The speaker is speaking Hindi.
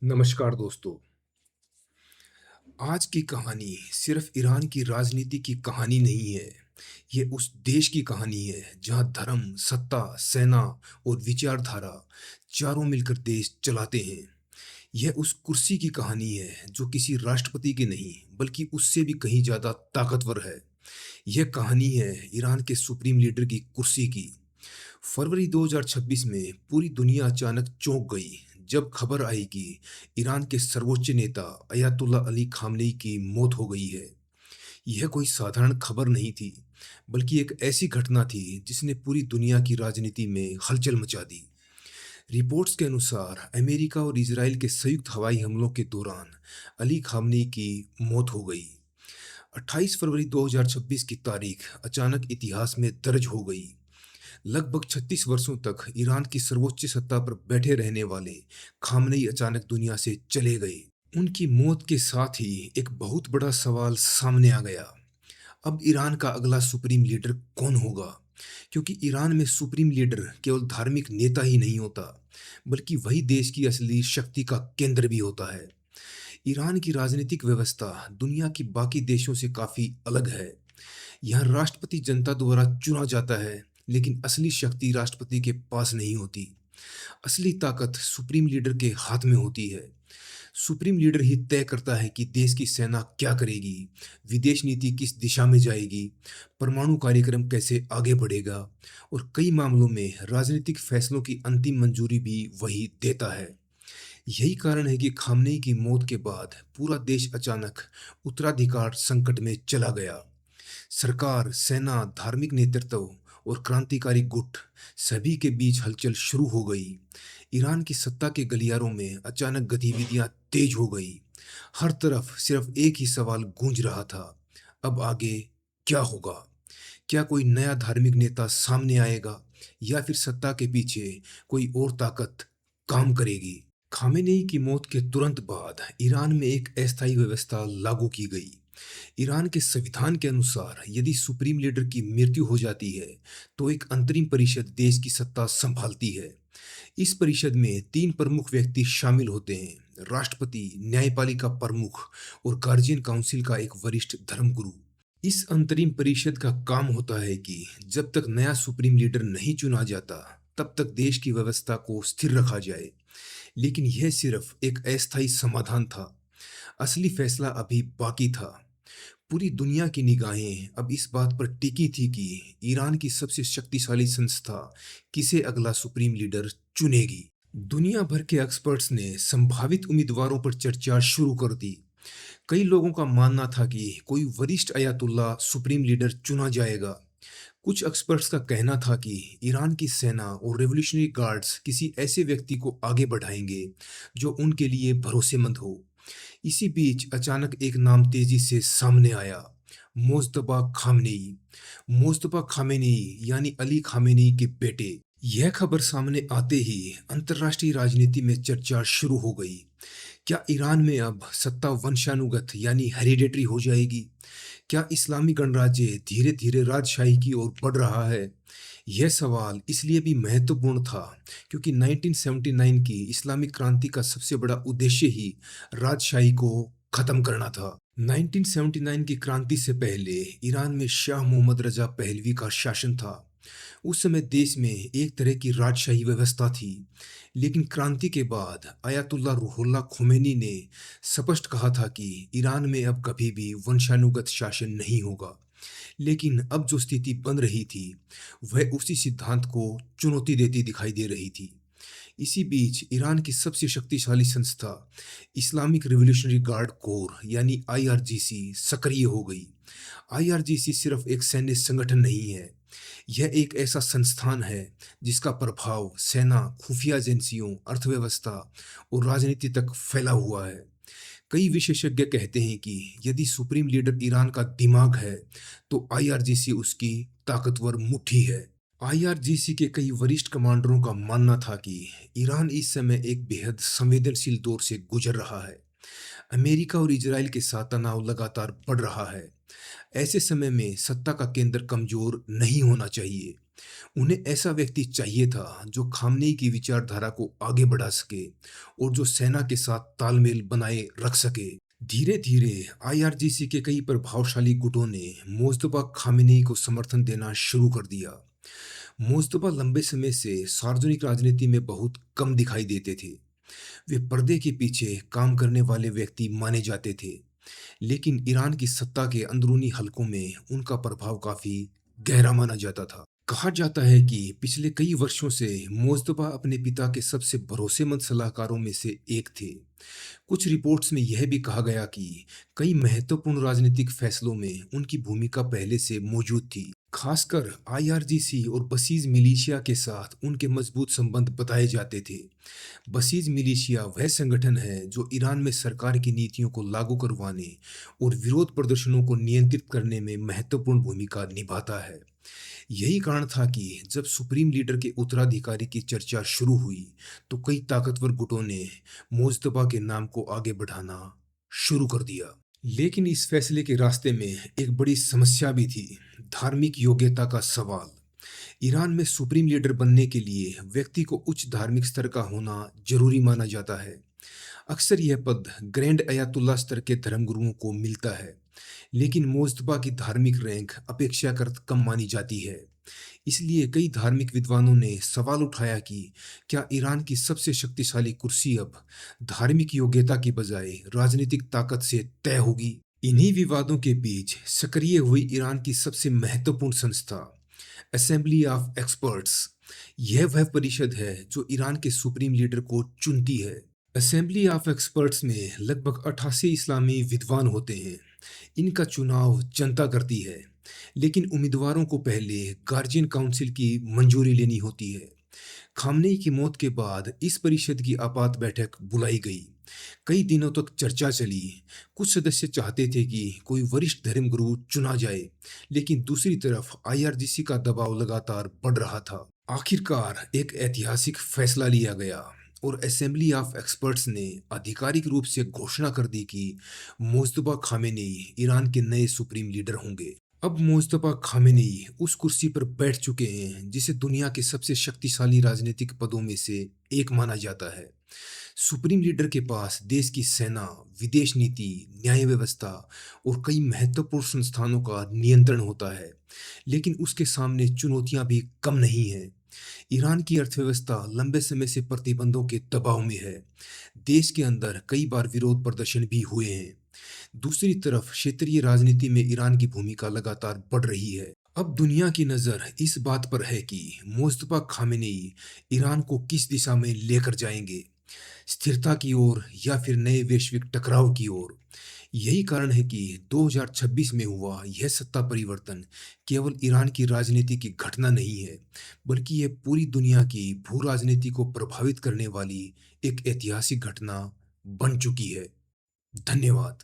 नमस्कार दोस्तों। आज की कहानी सिर्फ ईरान की राजनीति की कहानी नहीं है। ये उस देश की कहानी है जहां धर्म, सत्ता, सेना और विचारधारा चारों मिलकर देश चलाते हैं। यह उस कुर्सी की कहानी है जो किसी राष्ट्रपति की नहीं बल्कि उससे भी कहीं ज्यादा ताकतवर है। यह कहानी है ईरान के सुप्रीम लीडर की कुर्सी की। फरवरी 2026 में पूरी दुनिया अचानक चौंक गई जब खबर आई कि ईरान के सर्वोच्च नेता अयातुल्ला अली खामनेई की मौत हो गई है। यह कोई साधारण खबर नहीं थी, बल्कि एक ऐसी घटना थी जिसने पूरी दुनिया की राजनीति में हलचल मचा दी। रिपोर्ट्स के अनुसार अमेरिका और इजराइल के संयुक्त हवाई हमलों के दौरान अली खामनेई की मौत हो गई। 28 फरवरी 2026 की तारीख अचानक इतिहास में दर्ज हो गई। लगभग 36 वर्षों तक ईरान की सर्वोच्च सत्ता पर बैठे रहने वाले खामनेई अचानक दुनिया से चले गए। उनकी मौत के साथ ही एक बहुत बड़ा सवाल सामने आ गया। अब ईरान का अगला सुप्रीम लीडर कौन होगा? क्योंकि ईरान में सुप्रीम लीडर केवल धार्मिक नेता ही नहीं होता, बल्कि वही देश की असली शक्ति का केंद्र भी होता है। ईरान की राजनीतिक व्यवस्था दुनिया की बाकी देशों से काफी अलग है। यहाँ राष्ट्रपति जनता द्वारा चुना जाता है, लेकिन असली शक्ति राष्ट्रपति के पास नहीं होती। असली ताकत सुप्रीम लीडर के हाथ में होती है। सुप्रीम लीडर ही तय करता है कि देश की सेना क्या करेगी, विदेश नीति किस दिशा में जाएगी, परमाणु कार्यक्रम कैसे आगे बढ़ेगा, और कई मामलों में राजनीतिक फैसलों की अंतिम मंजूरी भी वही देता है। यही कारण है कि खामनेई की मौत के बाद पूरा देश अचानक उत्तराधिकार संकट में चला गया। सरकार, सेना, धार्मिक नेतृत्व और क्रांतिकारी गुट सभी के बीच हलचल शुरू हो गई। ईरान की सत्ता के गलियारों में अचानक गतिविधियां तेज हो गई। हर तरफ सिर्फ एक ही सवाल गूंज रहा था, अब आगे क्या होगा? क्या कोई नया धार्मिक नेता सामने आएगा, या फिर सत्ता के पीछे कोई और ताकत काम करेगी? खामेनेई की मौत के तुरंत बाद ईरान में एक अस्थायी व्यवस्था लागू की गई। ईरान के संविधान के अनुसार यदि सुप्रीम लीडर की मृत्यु हो जाती है, तो एक अंतरिम परिषद देश की सत्ता संभालती है। इस परिषद में तीन प्रमुख व्यक्ति शामिल होते हैं: राष्ट्रपति, न्यायपालिका प्रमुख और गार्जियन काउंसिल का एक वरिष्ठ धर्मगुरु। इस अंतरिम परिषद का काम होता है कि जब तक नया सुप्रीम लीडर नहीं चुना जाता, तब तक देश की व्यवस्था को स्थिर रखा जाए। लेकिन यह सिर्फ एक अस्थायी समाधान था। असली फैसला अभी बाकी था। पूरी दुनिया की निगाहें अब इस बात पर टिकी थी कि ईरान की सबसे शक्तिशाली संस्था किसे अगला सुप्रीम लीडर चुनेगी। दुनिया भर के एक्सपर्ट्स ने संभावित उम्मीदवारों पर चर्चा शुरू कर दी। कई लोगों का मानना था कि कोई वरिष्ठ अयातुल्ला सुप्रीम लीडर चुना जाएगा। कुछ एक्सपर्ट्स का कहना था कि ईरान की सेना और रेवोल्यूशनरी गार्ड्स किसी ऐसे व्यक्ति को आगे बढ़ाएंगे जो उनके लिए भरोसेमंद हो। इसी बीच अचानक एक नाम तेजी से सामने आया: मोज्तबा खामनेई। मोज्तबा खामेनेई यानी अली खामेनेई के बेटे। यह खबर सामने आते ही अंतर्राष्ट्रीय राजनीति में चर्चा शुरू हो गई। क्या ईरान में अब सत्ता वंशानुगत यानी हेरिडेटरी हो जाएगी? क्या इस्लामी गणराज्य धीरे धीरे राजशाही की ओर बढ़ रहा है? यह सवाल इसलिए भी महत्वपूर्ण था क्योंकि 1979 की इस्लामिक क्रांति का सबसे बड़ा उद्देश्य ही राजशाही को खत्म करना था। 1979 की क्रांति से पहले ईरान में शाह मोहम्मद रजा पहलवी का शासन था। उस समय देश में एक तरह की राजशाही व्यवस्था थी। लेकिन क्रांति के बाद अयातुल्ला रुहुल्लाह खोमेनी ने स्पष्ट कहा था कि ईरान में अब कभी भी वंशानुगत शासन नहीं होगा। लेकिन अब जो स्थिति बन रही थी, वह उसी सिद्धांत को चुनौती देती दिखाई दे रही थी। इसी बीच ईरान की सबसे शक्तिशाली संस्था इस्लामिक रिवॉल्यूशनरी गार्ड कोर यानी आईआरजीसी सक्रिय हो गई। आईआरजीसी सिर्फ एक सैन्य संगठन नहीं है, यह एक ऐसा संस्थान है जिसका प्रभाव सेना, खुफिया एजेंसियों, अर्थव्यवस्था और राजनीति तक फैला हुआ है। कई विशेषज्ञ कहते हैं कि यदि सुप्रीम लीडर ईरान का दिमाग है, तो आईआरजीसी उसकी ताकतवर मुट्ठी है। आईआरजीसी के कई वरिष्ठ कमांडरों का मानना था कि ईरान इस समय एक बेहद संवेदनशील दौर से गुजर रहा है। अमेरिका और इजराइल के साथ तनाव लगातार बढ़ रहा है। ऐसे समय में सत्ता का केंद्र कमजोर नहीं होना चाहिए। उन्हें ऐसा व्यक्ति चाहिए था जो खामनेई की विचारधारा को आगे बढ़ा सके और जो सेना के साथ तालमेल बनाए रख सके। धीरे धीरे आईआरजीसी के कई प्रभावशाली गुटों ने मोज्तबा खामेनेई को समर्थन देना शुरू कर दिया। मोज्तबा लंबे समय से सार्वजनिक राजनीति में बहुत कम दिखाई देते थे। वे पर्दे के पीछे काम करने वाले व्यक्ति माने जाते थे, लेकिन ईरान की सत्ता के अंदरूनी हलकों में उनका प्रभाव काफी गहरा माना जाता था। कहा जाता है कि पिछले कई वर्षों से मोज्तबा अपने पिता के सबसे भरोसेमंद सलाहकारों में से एक थे। कुछ रिपोर्ट्स में यह भी कहा गया कि कई महत्वपूर्ण राजनीतिक फैसलों में उनकी भूमिका पहले से मौजूद थी। खासकर आईआरजीसी और बसीज मिलिशिया के साथ उनके मजबूत संबंध बताए जाते थे। बसीज मिलिशिया वह संगठन है जो ईरान में सरकार की नीतियों को लागू करवाने और विरोध प्रदर्शनों को नियंत्रित करने में महत्वपूर्ण भूमिका निभाता है। यही कारण था कि जब सुप्रीम लीडर के उत्तराधिकारी की चर्चा शुरू हुई, तो कई ताकतवर गुटों ने मोज्तबा के नाम को आगे बढ़ाना शुरू कर दिया। लेकिन इस फैसले के रास्ते में एक बड़ी समस्या भी थी, धार्मिक योग्यता का सवाल। ईरान में सुप्रीम लीडर बनने के लिए व्यक्ति को उच्च धार्मिक स्तर का होना जरूरी माना जाता है। अक्सर यह पद ग्रैंड अयातुल्ला स्तर के धर्मगुरुओं को मिलता है, लेकिन मोज्तबा की धार्मिक रैंक अपेक्षाकृत कम मानी जाती है। इसलिए कई धार्मिक विद्वानों ने सवाल उठाया कि क्या ईरान की सबसे शक्तिशाली कुर्सी अब धार्मिक योग्यता की बजाय राजनीतिक ताकत से तय होगी। इन्हीं विवादों के बीच सक्रिय हुई ईरान की सबसे महत्वपूर्ण संस्था असेंबली ऑफ एक्सपर्ट्स। यह वह परिषद है जो ईरान के सुप्रीम लीडर को चुनती है। असेंबली ऑफ एक्सपर्ट्स में लगभग 88 इस्लामी विद्वान होते हैं। इनका चुनाव जनता करती है, लेकिन उम्मीदवारों को पहले गार्जियन काउंसिल की मंजूरी लेनी होती है। खामनेई की मौत के बाद इस परिषद की आपात बैठक बुलाई गई। कई दिनों तक चर्चा चली। कुछ सदस्य चाहते थे कि कोई वरिष्ठ धर्मगुरु चुना जाए, लेकिन दूसरी तरफ आईआरजीसी का दबाव लगातार बढ़ रहा था। आखिरकार एक ऐतिहासिक फैसला लिया गया और असेंबली ऑफ एक्सपर्ट्स ने आधिकारिक रूप से घोषणा कर दी कि मोज्तबा खामेनेई ईरान के नए सुप्रीम लीडर होंगे। अब मोज्तबा खामेनेई उस कुर्सी पर बैठ चुके हैं जिसे दुनिया के सबसे शक्तिशाली राजनीतिक पदों में से एक माना जाता है। सुप्रीम लीडर के पास देश की सेना, विदेश नीति, न्याय व्यवस्था और कई महत्वपूर्ण संस्थानों का नियंत्रण होता है, लेकिन उसके सामने चुनौतियां भी कम नहीं हैं। ईरान की अर्थव्यवस्था लंबे समय से प्रतिबंधों के दबाव में है। देश के अंदर कई बार विरोध प्रदर्शन भी हुए हैं। दूसरी तरफ क्षेत्रीय राजनीति में ईरान की भूमिका लगातार बढ़ रही है। अब दुनिया की नज़र इस बात पर है कि मोज्तबा खामेनेई ईरान को किस दिशा में लेकर जाएंगे, स्थिरता की ओर या फिर नए वैश्विक टकराव की ओर। यही कारण है कि 2026 में हुआ यह सत्ता परिवर्तन केवल ईरान की राजनीति की घटना नहीं है, बल्कि यह पूरी दुनिया की भू राजनीति को प्रभावित करने वाली एक ऐतिहासिक घटना बन चुकी है। धन्यवाद।